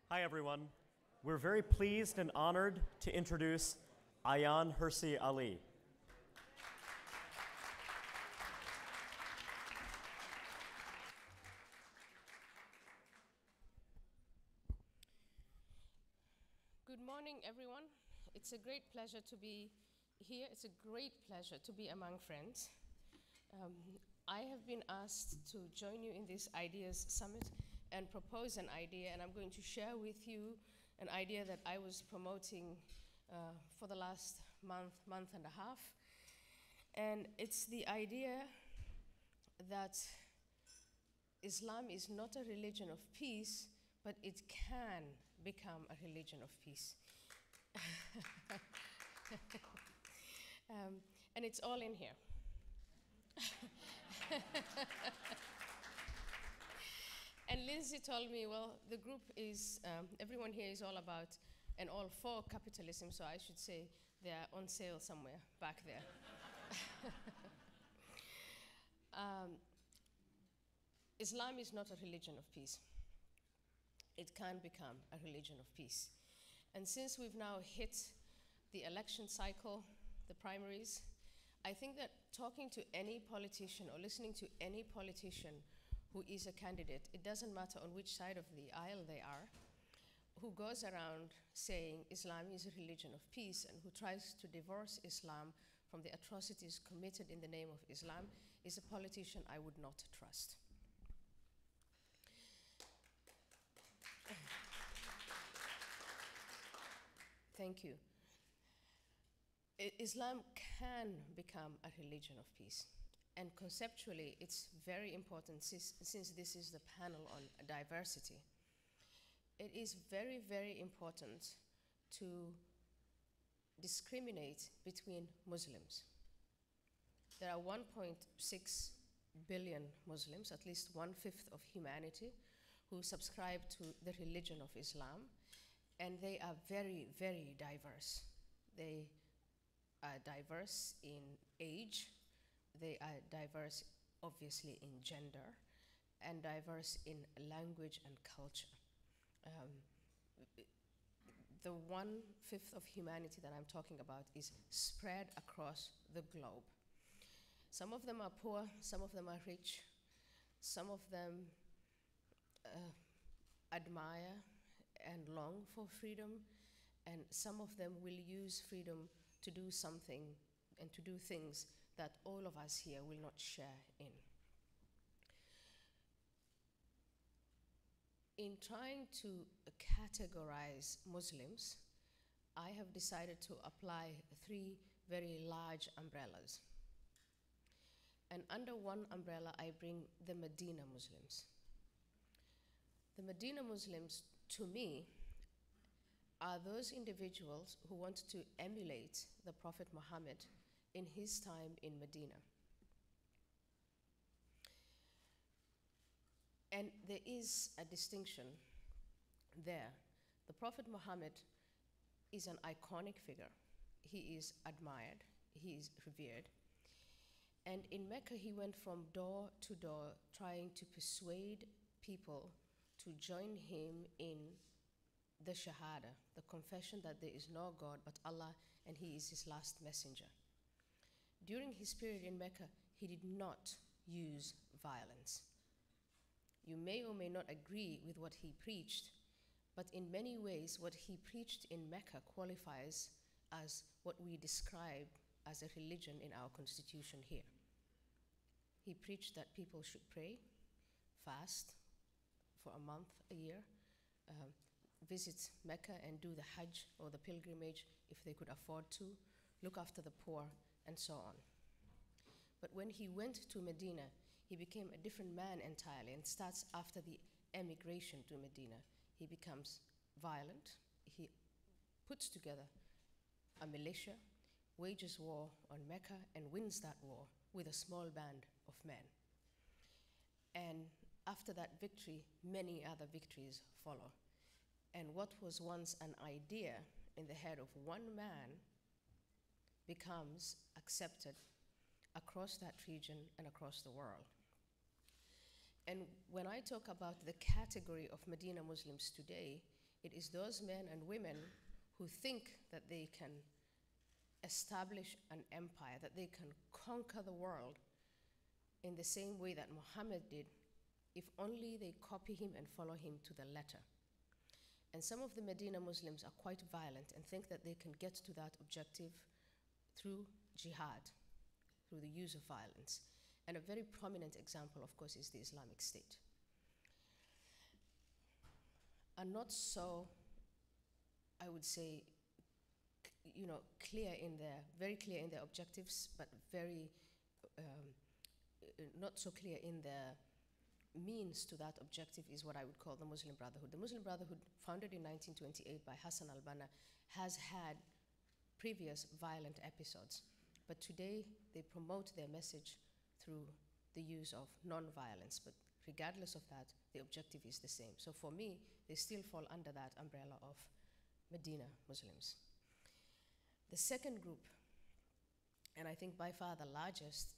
Hi, everyone. We're very pleased and honored to introduce Ayaan Hirsi Ali. Good morning, everyone. It's a great pleasure to be here. It's a great pleasure to be among friends. I have been asked to join you in this Ideas Summit and propose an idea, and I'm going to share with you an idea that I was promoting for the last month and a half. And it's the idea that Islam is not a religion of peace, but it can become a religion of peace. And it's all in here. And Lindsay told me, well, the group is, everyone here is all about and all for capitalism, so I should say they're on sale somewhere back there. Islam is not a religion of peace. It can become a religion of peace. And since we've now hit the election cycle, the primaries, I think that talking to any politician or listening to any politician who is a candidate, it doesn't matter on which side of the aisle they are, who goes around saying Islam is a religion of peace and who tries to divorce Islam from the atrocities committed in the name of Islam is a politician I would not trust. Thank you. Islam can become a religion of peace. And conceptually, it's very important, since this is the panel on diversity. It is very, very important to discriminate between Muslims. There are 1.6 billion Muslims, at least 1/5 of humanity, who subscribe to the religion of Islam, and they are very, very diverse. They are diverse in age, they are diverse, obviously, in gender, and diverse in language and culture. The 1/5 of humanity that I'm talking about is spread across the globe. Some of them are poor, some of them are rich, some of them admire and long for freedom, and some of them will use freedom to do something and to do things that all of us here will not share in. In trying to categorize Muslims, I have decided to apply 3 very large umbrellas. And under one umbrella, I bring the Medina Muslims. The Medina Muslims, to me, are those individuals who want to emulate the Prophet Muhammad in his time in Medina. And there is a distinction there. The Prophet Muhammad is an iconic figure. He is admired, he is revered. And in Mecca, he went from door to door trying to persuade people to join him in the Shahada, the confession that there is no God but Allah and he is his last messenger. During his period in Mecca, he did not use violence. You may or may not agree with what he preached, but in many ways, what he preached in Mecca qualifies as what we describe as a religion in our constitution here. He preached that people should pray, fast for a month, a year, visit Mecca and do the Hajj or the pilgrimage if they could afford to, look after the poor, and so on. But when he went to Medina, he became a different man entirely, and starts after the emigration to Medina. He becomes violent, he puts together a militia, wages war on Mecca, and wins that war with a small band of men. And after that victory, many other victories follow. And what was once an idea in the head of one man becomes accepted across that region and across the world. And when I talk about the category of Medina Muslims today, It is those men and women who think that they can establish an empire, that they can conquer the world in the same way that Muhammad did, if only they copy him and follow him to the letter. And some of the Medina Muslims are quite violent and think that they can get to that objective through jihad, through the use of violence. And a very prominent example, of course, is the Islamic State. Are not so, I would say, very clear in their objectives, but very not so clear in their means to that objective is what I would call the Muslim Brotherhood. The Muslim Brotherhood, founded in 1928 by Hassan al-Banna, has had previous violent episodes, but today they promote their message through the use of non-violence, but regardless of that, the objective is the same. So for me, they still fall under that umbrella of Medina Muslims. The second group, and I think by far the largest,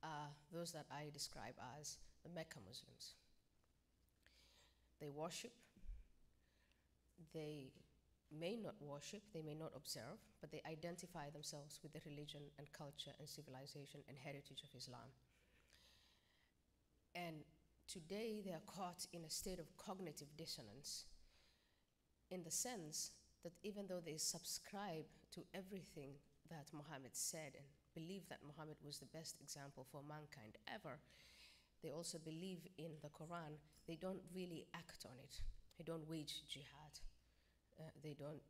are those that I describe as the Mecca Muslims. They worship, they may not worship, they may not observe, but they identify themselves with the religion and culture and civilization and heritage of Islam. And today they are caught in a state of cognitive dissonance, in the sense that even though they subscribe to everything that Muhammad said and believe that Muhammad was the best example for mankind ever, they also believe in the Quran, they don't really act on it. They don't wage jihad. They don't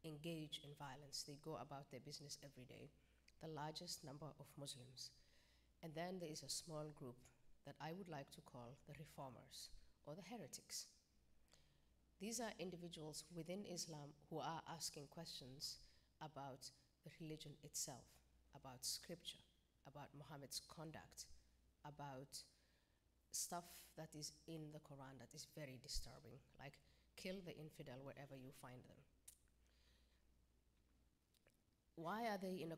engage in violence. They go about their business every day. The largest number of Muslims. And then there is a small group that I would like to call the reformers or the heretics. These are individuals within Islam who are asking questions about the religion itself, about scripture, about Muhammad's conduct, about stuff that is in the Quran that is very disturbing, like kill the infidel wherever you find them. Why are they in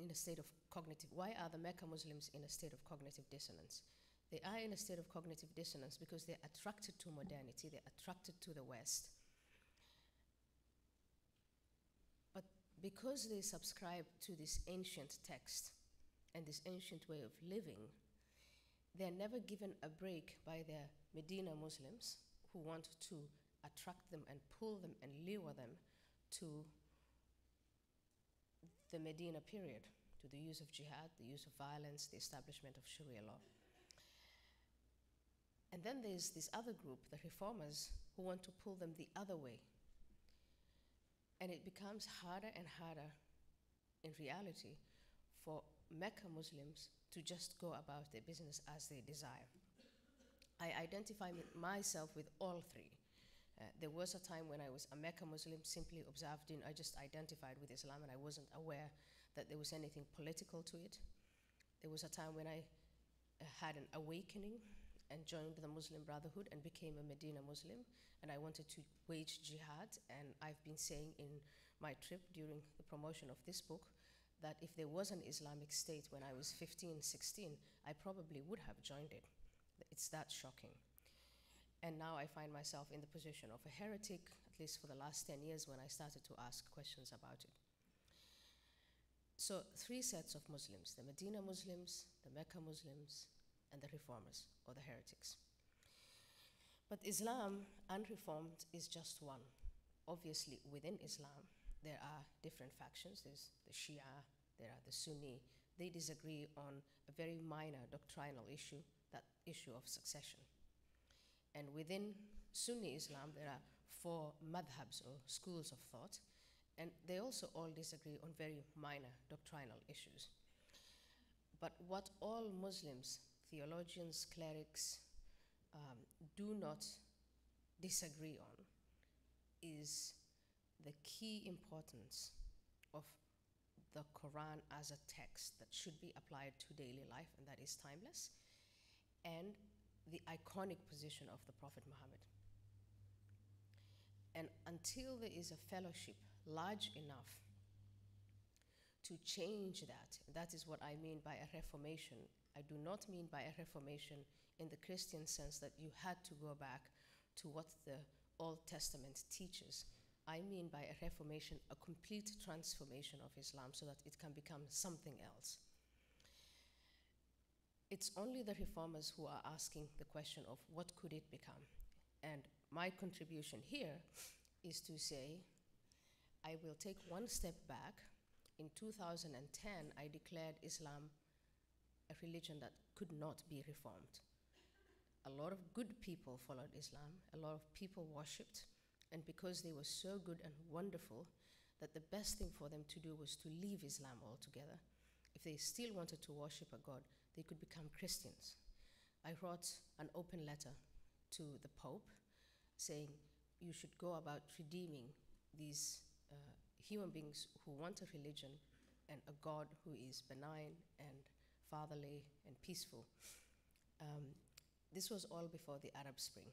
a state of cognitive, why are the Mecca Muslims in a state of cognitive dissonance? They are in a state of cognitive dissonance because they're attracted to modernity, they're attracted to the West. But because they subscribe to this ancient text and this ancient way of living, they're never given a break by their Medina Muslims who want to attract them and pull them and lure them to the Medina period, to the use of jihad, the use of violence, the establishment of Sharia law. And then there's this other group, the reformers, who want to pull them the other way. And it becomes harder and harder in reality for Mecca Muslims to just go about their business as they desire. I identify myself with all three. There was a time when I was a Mecca Muslim, simply observed, I just identified with Islam and I wasn't aware that there was anything political to it. There was a time when I had an awakening and joined the Muslim Brotherhood and became a Medina Muslim, and I wanted to wage jihad, and I've been saying in my trip during the promotion of this book that if there was an Islamic State when I was 15, 16, I probably would have joined it. It's that shocking. And now I find myself in the position of a heretic, at least for the last 10 years when I started to ask questions about it. So 3 sets of Muslims, the Medina Muslims, the Mecca Muslims, and the reformers, or the heretics. But Islam, unreformed, is just one. Obviously, within Islam, there are different factions. There's the Shia, there are the Sunni. They disagree on a very minor doctrinal issue, that issue of succession. And within Sunni Islam, there are 4 madhabs, or schools of thought, and they also all disagree on very minor doctrinal issues. But what all Muslims, theologians, clerics, do not disagree on is the key importance of the Quran as a text that should be applied to daily life, and that is timeless, and the iconic position of the Prophet Muhammad. And until there is a fellowship large enough to change that, that is what I mean by a reformation. I do not mean by a reformation in the Christian sense that you had to go back to what the Old Testament teaches. I mean by a reformation, a complete transformation of Islam so that it can become something else. It's only the reformers who are asking the question of what could it become? And my contribution here is to say, I will take one step back. In 2010, I declared Islam a religion that could not be reformed. A lot of good people followed Islam, a lot of people worshipped, and because they were so good and wonderful, that the best thing for them to do was to leave Islam altogether. If they still wanted to worship a God, they could become Christians. I wrote an open letter to the Pope saying you should go about redeeming these human beings who want a religion and a God who is benign and fatherly and peaceful. This was all before the Arab Spring.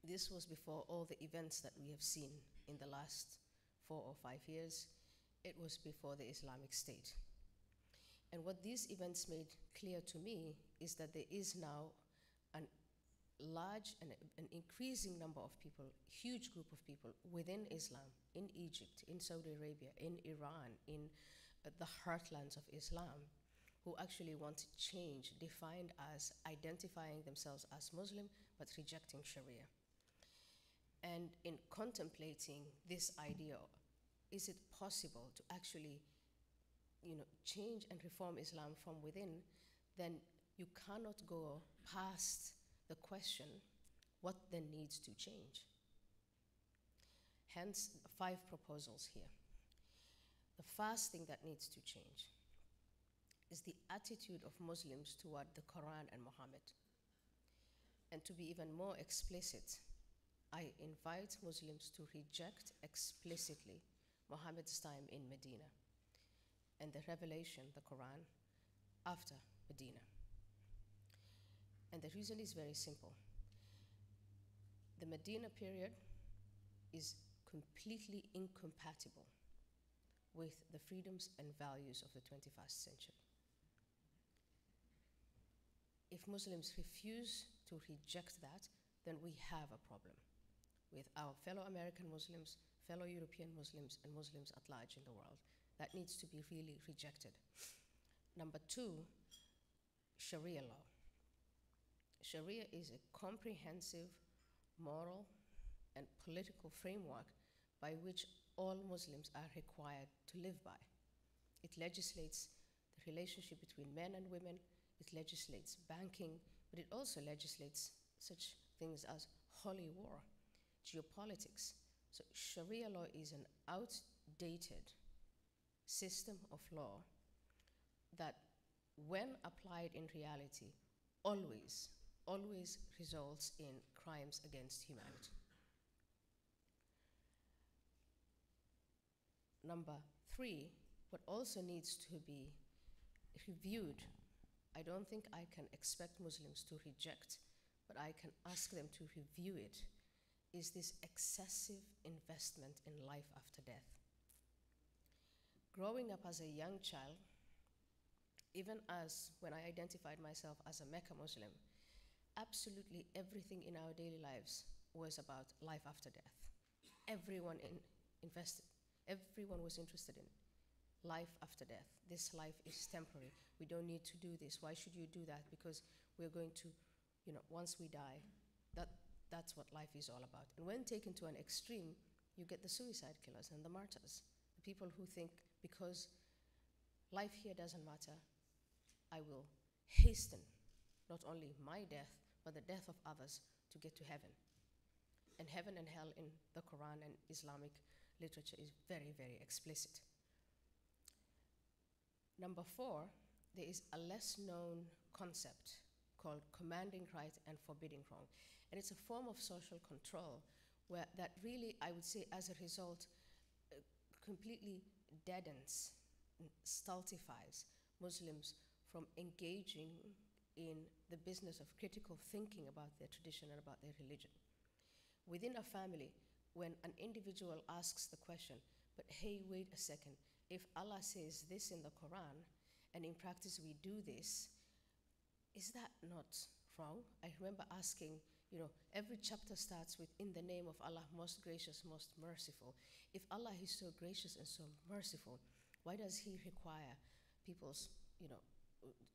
This was before all the events that we have seen in the last 4 or 5 years. It was before the Islamic State. And what these events made clear to me is that there is now an large and an increasing number of people, huge group of people within Islam, in Egypt, in Saudi Arabia, in Iran, in the heartlands of Islam, who actually want change, defined as identifying themselves as Muslim, but rejecting Sharia. And in contemplating this idea, is it possible to actually change and reform Islam from within, then you cannot go past the question, what then needs to change? Hence, 5 proposals here. The first thing that needs to change is the attitude of Muslims toward the Quran and Muhammad. And to be even more explicit, I invite Muslims to reject explicitly Muhammad's time in Medina and the revelation, the Quran, after Medina. And the reason is very simple. The Medina period is completely incompatible with the freedoms and values of the 21st century. If Muslims refuse to reject that, then we have a problem with our fellow American Muslims, fellow European Muslims, and Muslims at large in the world. That needs to be really rejected. Number 2, Sharia law. Sharia is a comprehensive moral and political framework by which all Muslims are required to live by. It legislates the relationship between men and women, it legislates banking, but it also legislates such things as holy war, geopolitics. So Sharia law is an outdated system of law that, when applied in reality, always results in crimes against humanity. Number 3, what also needs to be reviewed, I don't think I can expect Muslims to reject, but I can ask them to review it, is this excessive investment in life after death. Growing up as a young child, even as when I identified myself as a Mecca Muslim, absolutely everything in our daily lives was about life after death. Everyone everyone was interested in life after death. This life is temporary. We don't need to do this. Why should you do that? Because we're going to, once we die, that's what life is all about. And when taken to an extreme, you get the suicide killers and the martyrs, the people who think, because life here doesn't matter, I will hasten not only my death, but the death of others to get to heaven. And heaven and hell in the Quran and Islamic literature is very, very explicit. Number 4, there is a less known concept called commanding right and forbidding wrong. And it's a form of social control that really, I would say, as a result, completely deadens, stultifies Muslims from engaging in the business of critical thinking about their tradition and about their religion. Within a family, when an individual asks the question, but hey, wait a second, if Allah says this in the Quran, and in practice we do this, is that not wrong? I remember asking every chapter starts with, in the name of Allah, most gracious, most merciful. If Allah is so gracious and so merciful, why does He require people's,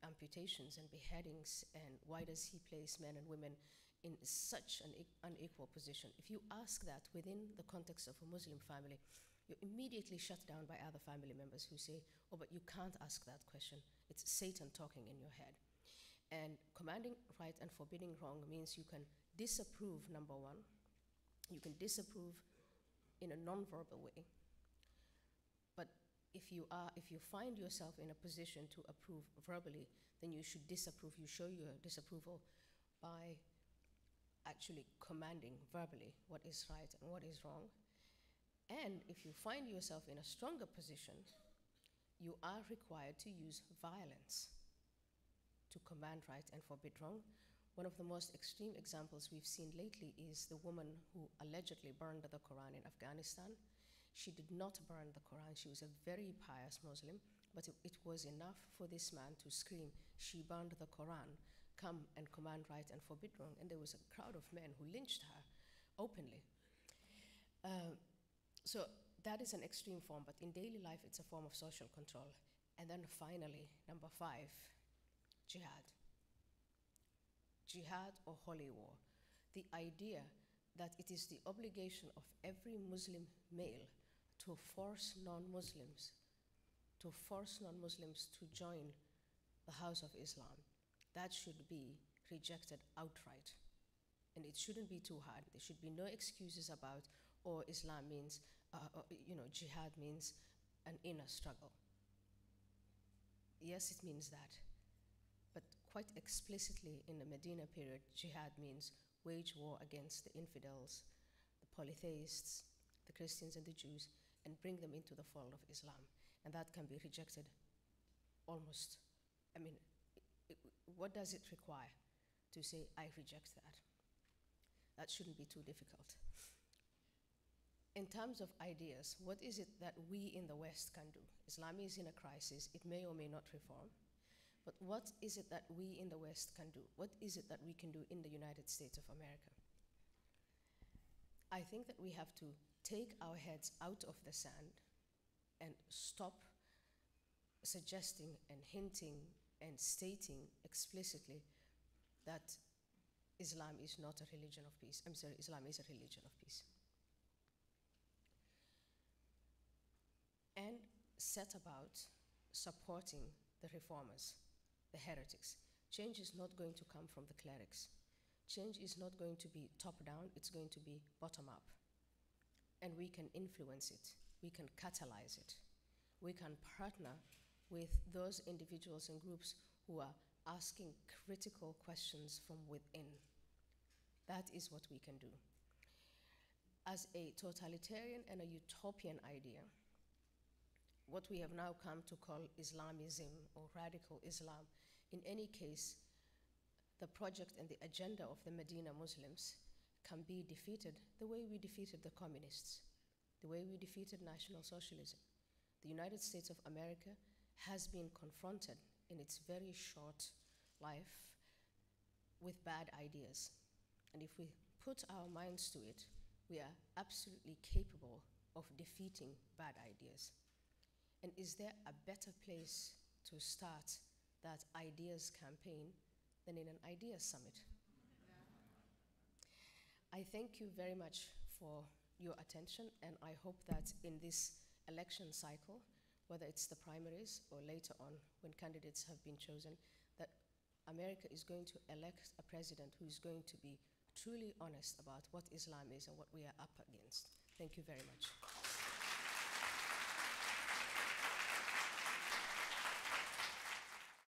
amputations and beheadings, and why does He place men and women in such an unequal position? If you ask that within the context of a Muslim family, you're immediately shut down by other family members who say, oh, but you can't ask that question. It's Satan talking in your head. And commanding right and forbidding wrong means you can disapprove, number one. You can disapprove in a non-verbal way. But if you find yourself in a position to approve verbally, then you should disapprove. You show your disapproval by actually commanding verbally what is right and what is wrong. And if you find yourself in a stronger position, you are required to use violence to command right and forbid wrong. One of the most extreme examples we've seen lately is the woman who allegedly burned the Quran in Afghanistan. She did not burn the Quran. She was a very pious Muslim, but it was enough for this man to scream, she burned the Quran, come and command right and forbid wrong. And there was a crowd of men who lynched her openly. So that is an extreme form, but in daily life, it's a form of social control. And then finally, number 5, jihad. Jihad or holy war. The idea that it is the obligation of every Muslim male to force non-Muslims to join the house of Islam, that should be rejected outright. And it shouldn't be too hard. There should be no excuses about, or Islam means, jihad means an inner struggle. Yes, it means that. But quite explicitly in the Medina period, jihad means wage war against the infidels, the polytheists, the Christians and the Jews, and bring them into the fold of Islam. And that can be rejected almost, what does it require to say, I reject that? That shouldn't be too difficult. In terms of ideas, what is it that we in the West can do? Islam is in a crisis. It may or may not reform. But what is it that we in the West can do? What is it that we can do in the United States of America? I think that we have to take our heads out of the sand and stop suggesting and hinting and stating explicitly that Islam is not a religion of peace. I'm sorry, Islam is a religion of peace. And set about supporting the reformers, the heretics. Change is not going to come from the clerics. Change is not going to be top-down, it's going to be bottom-up. And we can influence it, we can catalyze it. We can partner with those individuals and groups who are asking critical questions from within. That is what we can do. As a totalitarian and a utopian idea, what we have now come to call Islamism or radical Islam, in any case, the project and the agenda of the Medina Muslims can be defeated the way we defeated the communists, the way we defeated National Socialism. The United States of America has been confronted in its very short life with bad ideas. And if we put our minds to it, we are absolutely capable of defeating bad ideas. And is there a better place to start that ideas campaign than in an ideas summit? I thank you very much for your attention, and I hope that in this election cycle, whether it's the primaries or later on when candidates have been chosen, that America is going to elect a president who is going to be truly honest about what Islam is and what we are up against. Thank you very much.